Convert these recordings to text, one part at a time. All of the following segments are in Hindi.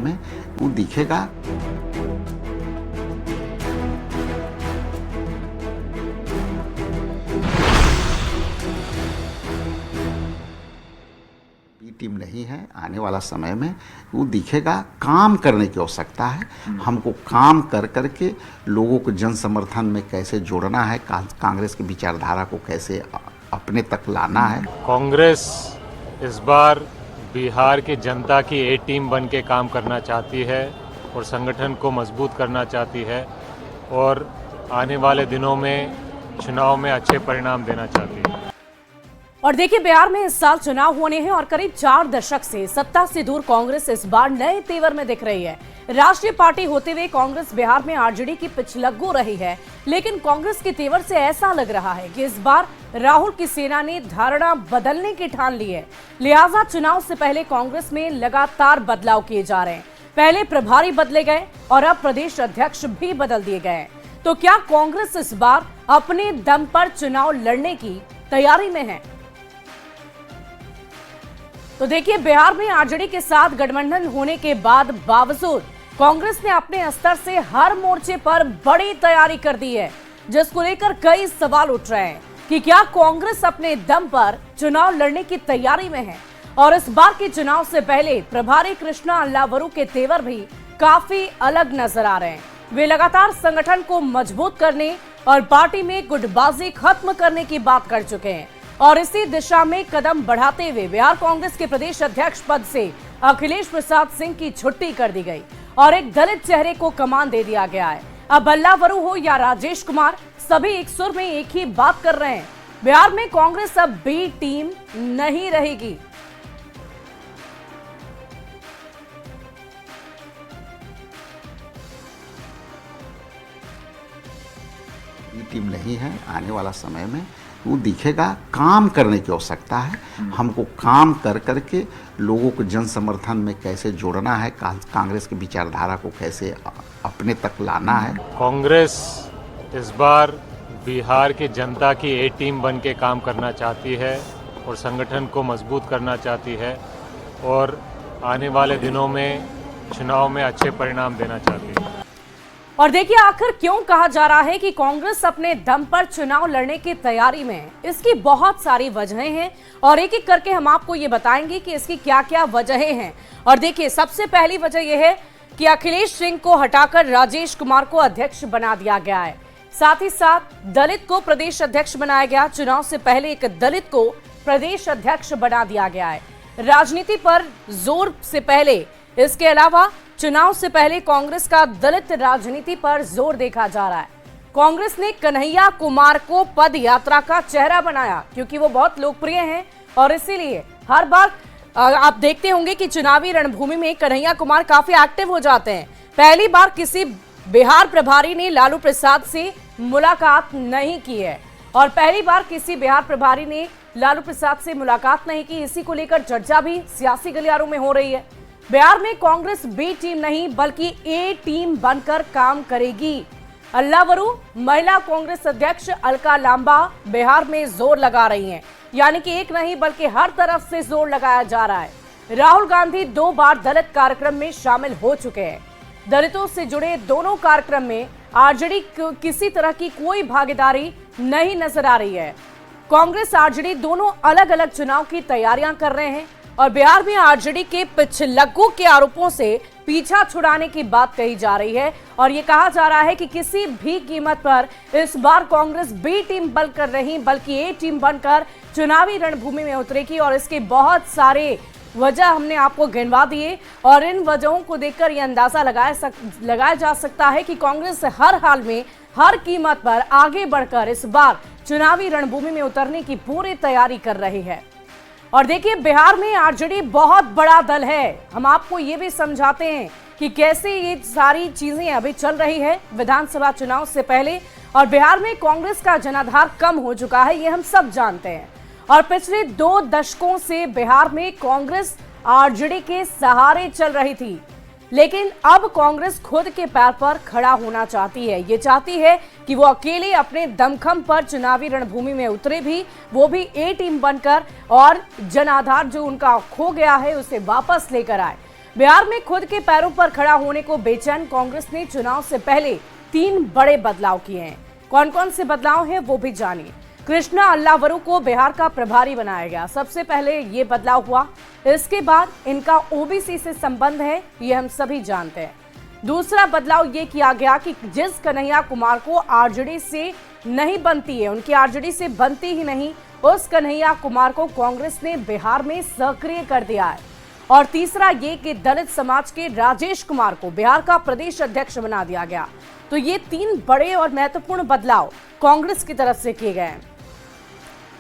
में वो दिखेगा। टीम नहीं है, आने वाला समय में वो दिखेगा। काम करने की आवश्यकता है, हमको काम कर करके लोगों को जन समर्थन में कैसे जोड़ना है, कांग्रेस की विचारधारा को कैसे अपने तक लाना है। कांग्रेस इस बार बिहार की जनता की ए टीम बन के काम करना चाहती है और संगठन को मजबूत करना चाहती है और आने वाले दिनों में चुनाव में अच्छे परिणाम देना चाहती है। और देखिए, बिहार में इस साल चुनाव होने हैं और करीब 4 दशक से सत्ता से दूर कांग्रेस इस बार नए तेवर में दिख रही है। राष्ट्रीय पार्टी होते हुए कांग्रेस बिहार में आरजेडी की पिछलग्गू रही है, लेकिन कांग्रेस के तेवर से ऐसा लग रहा है कि इस बार राहुल की सेना ने धारणा बदलने की ठान ली है। लिहाजा चुनाव से पहले कांग्रेस में लगातार बदलाव किए जा रहे हैं। पहले प्रभारी बदले गए और अब प्रदेश अध्यक्ष भी बदल दिए गए। तो क्या कांग्रेस इस बार अपने दम पर चुनाव लड़ने की तैयारी में है? तो देखिए, बिहार में आरजेडी के साथ गठबंधन होने के बावजूद कांग्रेस ने अपने स्तर से हर मोर्चे पर बड़ी तैयारी कर दी है, जिसको लेकर कई सवाल उठ रहे हैं कि क्या कांग्रेस अपने दम पर चुनाव लड़ने की तैयारी में है। और इस बार के चुनाव से पहले प्रभारी कृष्णा अल्लावरू के तेवर भी काफी अलग नजर आ रहे हैं। वे लगातार संगठन को मजबूत करने और पार्टी में गुटबाजी खत्म करने की बात कर चुके हैं और इसी दिशा में कदम बढ़ाते हुए बिहार कांग्रेस के प्रदेश अध्यक्ष पद से अखिलेश प्रसाद सिंह की छुट्टी कर दी गई और एक दलित चेहरे को कमान दे दिया गया है। अब अल्लावरू हो या राजेश कुमार, सभी एक सुर में एक ही बात कर रहे हैं, बिहार में कांग्रेस अब बी टीम नहीं रहेगी। बी टीम नहीं है, आने वाला समय में वो दिखेगा। काम करने की आवश्यकता है, हमको काम कर करके लोगों को जन समर्थन में कैसे जोड़ना है, कांग्रेस की विचारधारा को कैसे अपने तक लाना है। कांग्रेस इस बार बिहार की जनता की ए टीम बन के काम करना चाहती है और संगठन को मजबूत करना चाहती है और आने वाले दिनों में चुनाव में अच्छे परिणाम देना चाहती है। और देखिए, आखिर क्यों कहा जा रहा है कि कांग्रेस अपने दम पर चुनाव लड़ने की तैयारी में है? इसकी बहुत सारी वजहें हैं और एक एक करके हम आपको ये बताएंगे कि इसकी क्या क्या वजहें हैं। और देखिए, सबसे पहली वजह यह है कि अखिलेश सिंह को हटाकर राजेश कुमार को अध्यक्ष बना दिया गया है। साथ ही साथ दलित को प्रदेश अध्यक्ष बनाया गया। चुनाव से पहले एक दलित को प्रदेश अध्यक्ष बना दिया गया है। राजनीति पर जोर से पहले, इसके अलावा चुनाव से पहले कांग्रेस का दलित राजनीति पर जोर देखा जा रहा है। कांग्रेस ने कन्हैया कुमार को पद यात्रा का चेहरा बनाया क्योंकि वो बहुत लोकप्रिय हैं और इसीलिए हर बार आप देखते होंगे कि चुनावी रणभूमि में कन्हैया कुमार काफी एक्टिव हो जाते हैं। पहली बार किसी बिहार प्रभारी ने लालू प्रसाद से मुलाकात नहीं की है और पहली बार किसी बिहार प्रभारी ने लालू प्रसाद से मुलाकात नहीं की। इसी को लेकर चर्चा भी सियासी गलियारों में हो रही है। बिहार में कांग्रेस बी टीम नहीं बल्कि ए टीम बनकर काम करेगी। अल्लावरू महिला कांग्रेस अध्यक्ष अलका लांबा बिहार में जोर लगा रही हैं, यानी कि एक नहीं बल्कि हर तरफ से जोर लगाया जा रहा है। राहुल गांधी 2 बार दलित कार्यक्रम में शामिल हो चुके हैं। दलितों से जुड़े दोनों कार्यक्रम में आरजेडी किसी तरह की कोई भागीदारी नहीं नजर आ रही है। कांग्रेस आरजेडी दोनों अलग अलग चुनाव की तैयारियां कर रहे हैं और बिहार में आरजेडी के पिछलग्गू के आरोपों से पीछा छुड़ाने की बात कही जा रही है और ये कहा जा रहा है कि किसी भी कीमत पर इस बार कांग्रेस बी टीम बनकर नहीं बल्कि ए टीम बनकर चुनावी रणभूमि में उतरेगी। और इसके बहुत सारे वजह हमने आपको गिनवा दिए और इन वजहों को देखकर यह अंदाजा लगाया जा सकता है कि कांग्रेस हर हाल में हर कीमत पर आगे बढ़कर इस बार चुनावी रणभूमि में उतरने की पूरी तैयारी कर रही है। और देखिए, बिहार में आरजेडी बहुत बड़ा दल है। हम आपको ये भी समझाते हैं कि कैसे ये सारी चीजें अभी चल रही है विधानसभा चुनाव से पहले। और बिहार में कांग्रेस का जनाधार कम हो चुका है, ये हम सब जानते हैं। और पिछले 2 दशकों से बिहार में कांग्रेस आरजेडी के सहारे चल रही थी, लेकिन अब कांग्रेस खुद के पैर पर खड़ा होना चाहती है। ये चाहती है कि वो अकेले अपने दमखम पर चुनावी रणभूमि में उतरे भी, वो भी ए टीम बनकर और जनाधार जो उनका खो गया है उसे वापस लेकर आए। बिहार में खुद के पैरों पर खड़ा होने को बेचैन कांग्रेस ने चुनाव से पहले 3 बड़े बदलाव किए हैं। कौन कौन से बदलाव हैं वो भी जानिए। कृष्णा अल्लावरू को बिहार का प्रभारी बनाया गया, सबसे पहले ये बदलाव हुआ। इसके बाद इनका ओबीसी से संबंध है, ये हम सभी जानते हैं। दूसरा बदलाव ये किया गया कि जिस कन्हैया कुमार को आरजेडी से नहीं बनती है, उनकी आरजेडी से बनती ही नहीं, उस कन्हैया कुमार को कांग्रेस ने बिहार में सक्रिय कर दिया है। और तीसरा ये कि दलित समाज के राजेश कुमार को बिहार का प्रदेश अध्यक्ष बना दिया गया। तो ये 3 बड़े और महत्वपूर्ण बदलाव कांग्रेस की तरफ से किए गए हैं।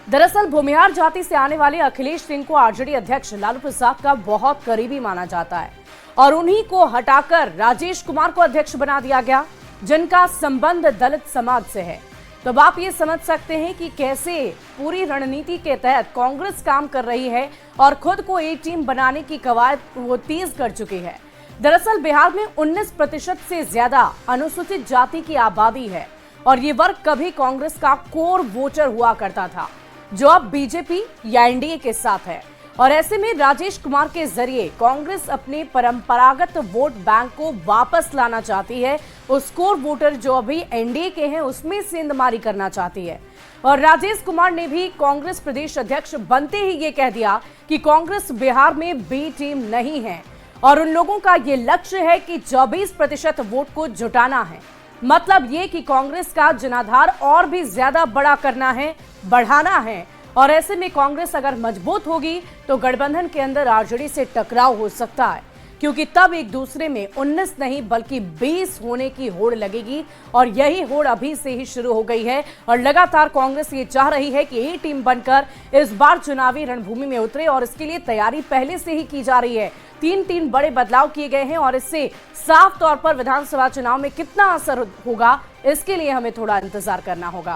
दरअसल भूमिहार जाति से आने वाले अखिलेश सिंह को आरजेडी अध्यक्ष लालू प्रसाद का बहुत करीबी माना जाता है और उन्हीं को हटाकर राजेश कुमार को अध्यक्ष बना दिया गया, जिनका संबंध दलित समाज से है। तो अब आप ये समझ सकते हैं कि कैसे पूरी रणनीति के तहत कांग्रेस काम कर रही है और खुद को ए टीम बनाने की कवायद वो तेज कर चुकी है। दरअसल बिहार में 19% से ज्यादा अनुसूचित जाति की आबादी है और ये वर्ग कभी कांग्रेस का कोर वोटर हुआ करता था, जो अब बीजेपी या एनडीए के साथ है। और ऐसे में राजेश कुमार के जरिए कांग्रेस अपने परंपरागत वोट बैंक को वापस लाना चाहती है। उस कोर वोटर जो अभी एनडीए के हैं उसमें सेंधमारी करना चाहती है। और राजेश कुमार ने भी कांग्रेस प्रदेश अध्यक्ष बनते ही ये कह दिया कि कांग्रेस बिहार में बी टीम नहीं है और उन लोगों का ये लक्ष्य है कि 24% वोट को जुटाना है। मतलब ये कि कांग्रेस का जनाधार और भी ज्यादा बड़ा करना है, बढ़ाना है। और ऐसे में कांग्रेस अगर मजबूत होगी तो गठबंधन के अंदर आरजेडी से टकराव हो सकता है, क्योंकि तब एक दूसरे में 19 नहीं बल्कि 20 होने की होड़ लगेगी। और यही होड़ अभी से ही शुरू हो गई है और लगातार कांग्रेस ये चाह रही है कि ए टीम बनकर इस बार चुनावी रणभूमि में उतरे और इसके लिए तैयारी पहले से ही की जा रही है। 3 बड़े बदलाव किए गए हैं और इससे साफ तौर पर विधानसभा चुनाव में कितना असर होगा, इसके लिए हमें थोड़ा इंतजार करना होगा।